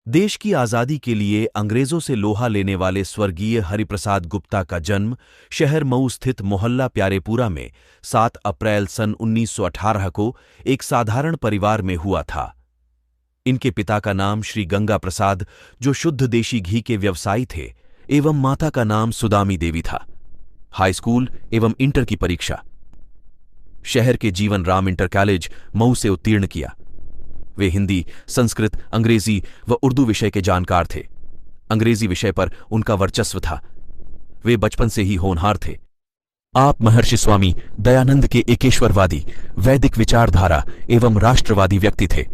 देश की आजादी के लिए अंग्रेजों से लोहा लेने वाले स्वर्गीय हरिप्रसाद गुप्ता का जन्म शहर मऊ स्थित मोहल्ला प्यारेपुरा में 7 अप्रैल सन 1918 को एक साधारण परिवार में हुआ था। इनके पिता का नाम श्री गंगा प्रसाद, जो शुद्ध देशी घी के व्यवसायी थे, एवं माता का नाम सुदामी देवी था। हाई स्कूल एवं इंटर की परीक्षा शहर के जीवन राम इंटर कॉलेज मऊ से उत्तीर्ण किया। वे हिंदी, संस्कृत, अंग्रेजी व उर्दू विषय के जानकार थे। अंग्रेजी विषय पर उनका वर्चस्व था। वे बचपन से ही होनहार थे। आप महर्षि स्वामी दयानंद के एकेश्वरवादी, वैदिक विचारधारा एवं राष्ट्रवादी व्यक्ति थे।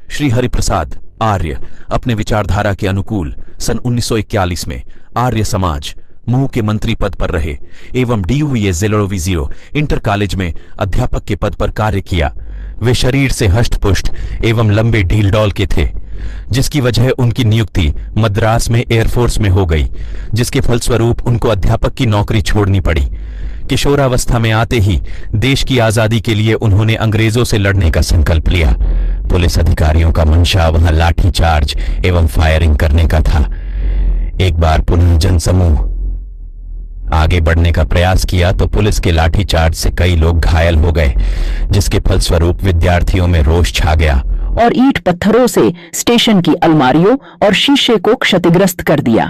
श्री हरिप्रसाद आर्य अपने विचारधारा के अनुकूल सन 1941 में आर्य समाज मऊ के मंत्री पद पर रहे एवं DUVA 0 इंटर कॉलेज में अध्यापक के पद पर कार्य किया। वे शरीर से हष्टपुष्ट एवं लंबे ढीलडौल के थे, जिसकी वजह उनकी नियुक्ति मद्रास में एयरफोर्स में हो गई, जिसके फलस्वरूप उनको अध्यापक की नौकरी छोड़नी पड़ी। किशोरावस्था में आते ही देश की आजादी के लिए उन्होंने अंग्रेजों से लड़ने का संकल्प लिया। पुलिस अधिकारियों का मंशा वहां लाठीचार्ज एवं फायरिंग करने का था। एक बार पुनः जनसमूह आगे बढ़ने का प्रयास किया तो पुलिस के लाठीचार्ज से कई लोग घायल हो गए, जिसके फलस्वरूप विद्यार्थियों में रोष छा गया और ईंट पत्थरों से स्टेशन की अलमारियों और शीशे को क्षतिग्रस्त कर दिया।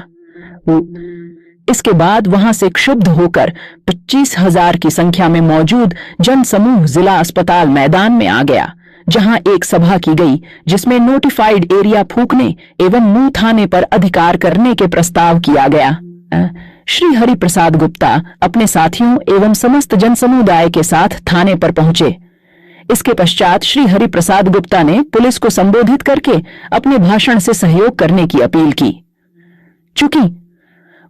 इसके बाद वहां से क्षुब्ध होकर 25,000 की संख्या में मौजूद जनसमूह जिला अस्पताल मैदान में आ गया, जहां एक सभा की गई, जिसमें नोटिफाइड एरिया फूंकने एवं मुंह थाने पर अधिकार करने के प्रस्ताव किया गया। श्री हरिप्रसाद गुप्ता अपने साथियों एवं समस्त जनसमुदाय के साथ थाने पर पहुंचे। इसके पश्चात श्री हरिप्रसाद गुप्ता ने पुलिस को संबोधित करके अपने भाषण से सहयोग करने की अपील की। चूंकि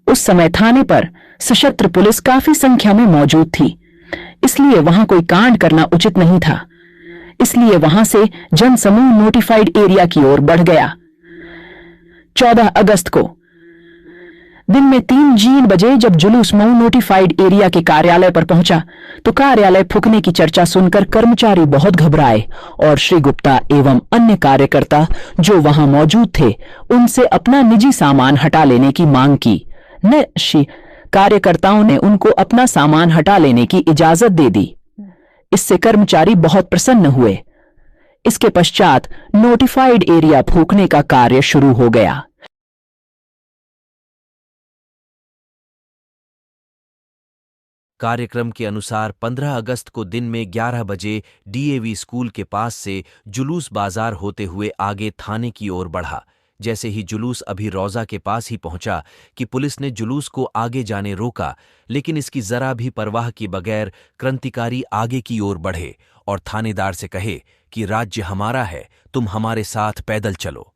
उस समय थाने पर सशस्त्र पुलिस काफी संख्या में मौजूद थी, इसलिए वहां कोई कांड करना उचित नहीं था। इसलिए वहां से जनसमूह नोटिफाइड एरिया की ओर बढ़ गया। 14 अगस्त को दिन में 3 बजे जब जुलूस मऊ नोटिफाइड एरिया के कार्यालय पर पहुंचा तो कार्यालय फूंकने की चर्चा सुनकर कर्मचारी बहुत घबराए और श्री गुप्ता एवं अन्य कार्यकर्ता जो वहां मौजूद थे उनसे अपना निजी सामान हटा लेने की मांग की। कार्यकर्ताओं ने उनको अपना सामान हटा लेने की इजाजत दे दी। इससे कर्मचारी बहुत प्रसन्न हुए। इसके पश्चात नोटिफाइड एरिया फूंकने का कार्य शुरू हो गया। कार्यक्रम के अनुसार 15 अगस्त को दिन में 11 बजे DAV स्कूल के पास से जुलूस बाजार होते हुए आगे थाने की ओर बढ़ा। जैसे ही जुलूस अभी रौजा के पास ही पहुंचा कि पुलिस ने जुलूस को आगे जाने रोका, लेकिन इसकी जरा भी परवाह की बगैर क्रांतिकारी आगे की ओर बढ़े और थानेदार से कहे कि राज्य हमारा है, तुम हमारे साथ पैदल चलो।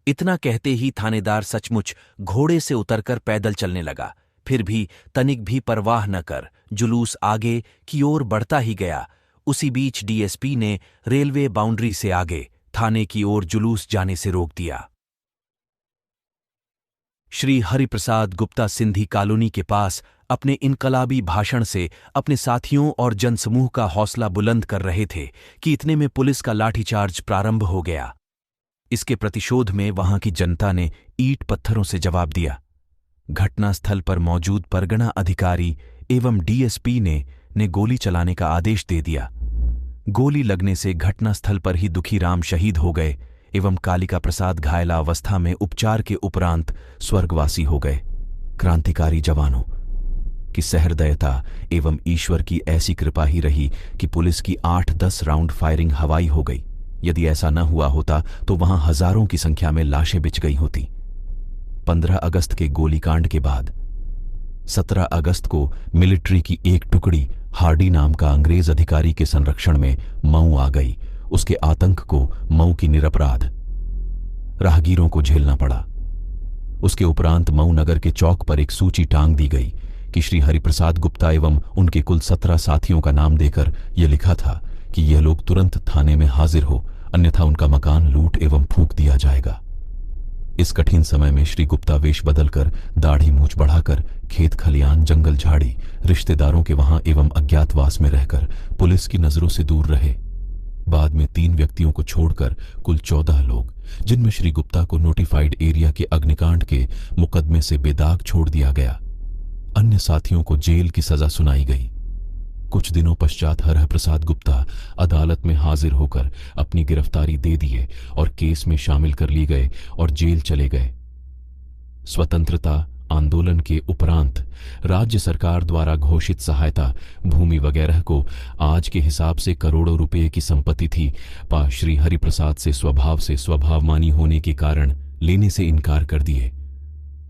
इतना कहते ही थानेदार सचमुच घोड़े से उतरकर पैदल चलने लगा। फिर भी तनिक भी परवाह न कर जुलूस आगे की ओर बढ़ता ही गया। उसी बीच DSP ने रेलवे बाउंड्री से आगे थाने की ओर जुलूस जाने से रोक दिया। श्री हरिप्रसाद गुप्ता सिंधी कॉलोनी के पास अपने इनकलाबी भाषण से अपने साथियों और जनसमूह का हौसला बुलंद कर रहे थे कि इतने में पुलिस का लाठीचार्ज प्रारंभ हो गया। इसके प्रतिशोध में वहां की जनता ने ईंट पत्थरों से जवाब दिया। घटनास्थल पर मौजूद परगना अधिकारी एवं DSP ने गोली चलाने का आदेश दे दिया। गोली लगने से घटनास्थल पर ही दुखी राम शहीद हो गए एवं कालिका प्रसाद घायलावस्था में उपचार के उपरांत स्वर्गवासी हो गए। क्रांतिकारी जवानों की सहृदयता एवं ईश्वर की ऐसी कृपा ही रही कि पुलिस की 8-10 राउंड फायरिंग हवाई हो गई। यदि ऐसा न हुआ होता तो वहां हजारों की संख्या में लाशें बिछ गई होती। 15 अगस्त के गोलीकांड के बाद 17 अगस्त को मिलिट्री की एक टुकड़ी हार्डी नाम का अंग्रेज अधिकारी के संरक्षण में मऊ आ गई। उसके आतंक को मऊ की निरपराध राहगीरों को झेलना पड़ा। उसके उपरांत मऊ नगर के चौक पर एक सूची टांग दी गई कि श्री हरिप्रसाद गुप्ता एवं उनके कुल 17 साथियों का नाम देकर यह लिखा था कि यह लोग तुरंत थाने में हाजिर हो, अन्यथा उनका मकान लूट एवं फूंक दिया जाएगा। इस कठिन समय में श्री गुप्ता वेश बदलकर, दाढ़ी मूछ बढ़ाकर, खेत खलियान, जंगल झाड़ी, रिश्तेदारों के वहां एवं अज्ञातवास में रहकर पुलिस की नजरों से दूर रहे। बाद में 3 व्यक्तियों को छोड़कर कुल 14 लोग, जिनमें श्री गुप्ता को नोटिफाइड एरिया के अग्निकांड के मुकदमे से बेदाग छोड़ दिया गया। अन्य साथियों को जेल की सजा सुनाई गई। कुछ दिनों पश्चात हरप्रसाद गुप्ता अदालत में हाजिर होकर अपनी गिरफ्तारी दे दिए और केस में शामिल कर ली गए और जेल चले गए। स्वतंत्रता आंदोलन के उपरांत राज्य सरकार द्वारा घोषित सहायता भूमि वगैरह को आज के हिसाब से करोड़ों रुपए की संपत्ति थी, पा श्री हरिप्रसाद से स्वभावमानी होने के कारण लेने से इनकार कर दिए।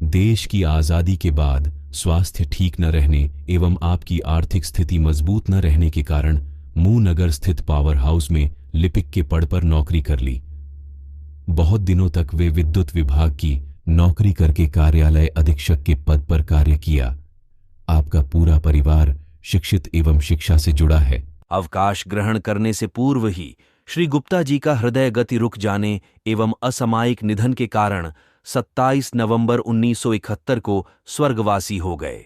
देश की आजादी के बाद स्वास्थ्य ठीक न रहने एवं आपकी आर्थिक स्थिति मजबूत न रहने के कारण मुंह नगर स्थित पावर हाउस में लिपिक के पद पर नौकरी कर ली। बहुत दिनों तक वे विद्युत विभाग की नौकरी करके कार्यालय अधीक्षक के पद पर कार्य किया। आपका पूरा परिवार शिक्षित एवं शिक्षा से जुड़ा है। अवकाश ग्रहण करने से पूर्व ही श्री गुप्ता जी का हृदय गति रुक जाने एवं असामयिक निधन के कारण 27 नवंबर 1971 को स्वर्गवासी हो गए।